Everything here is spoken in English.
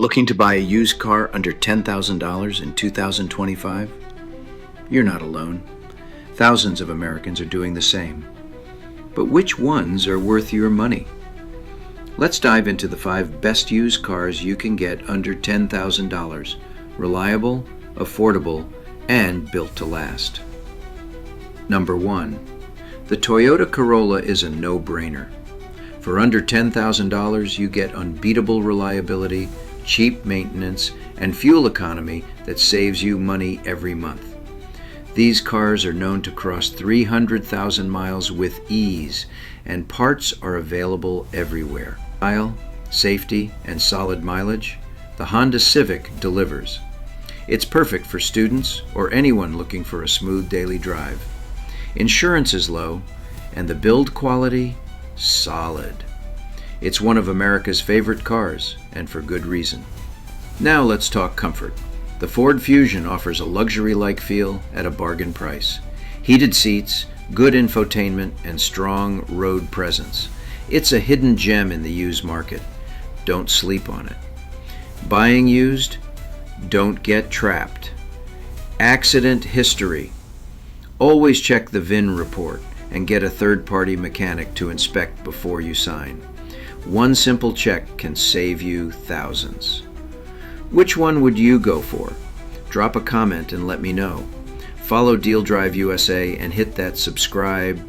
Looking to buy a used car under $10,000 in 2025? You're not alone. Thousands of Americans are doing the same. But which ones are worth your money? Let's dive into the 5 best used cars you can get under $10,000. Reliable, affordable, and built to last. Number 1. The Toyota Corolla is a no-brainer. For under $10,000, you get unbeatable reliability, cheap maintenance, and fuel economy that saves you money every month. These cars are known to cross 300,000 miles with ease, and parts are available everywhere. Style, safety, and solid mileage, the Honda Civic delivers. It's perfect for students or anyone looking for a smooth daily drive. Insurance is low, and the build quality, solid. It's one of America's favorite cars, and for good reason. Now let's talk comfort. The Ford Fusion offers a luxury-like feel at a bargain price. Heated seats, good infotainment, and strong road presence. It's a hidden gem in the used market. Don't sleep on it. Buying used? Don't get trapped. Accident history. Always check the VIN report and get a third-party mechanic to inspect before you sign. One simple check can save you thousands. Which one would you go for? Drop a comment and let me know. Follow Deal Drive USA and hit that subscribe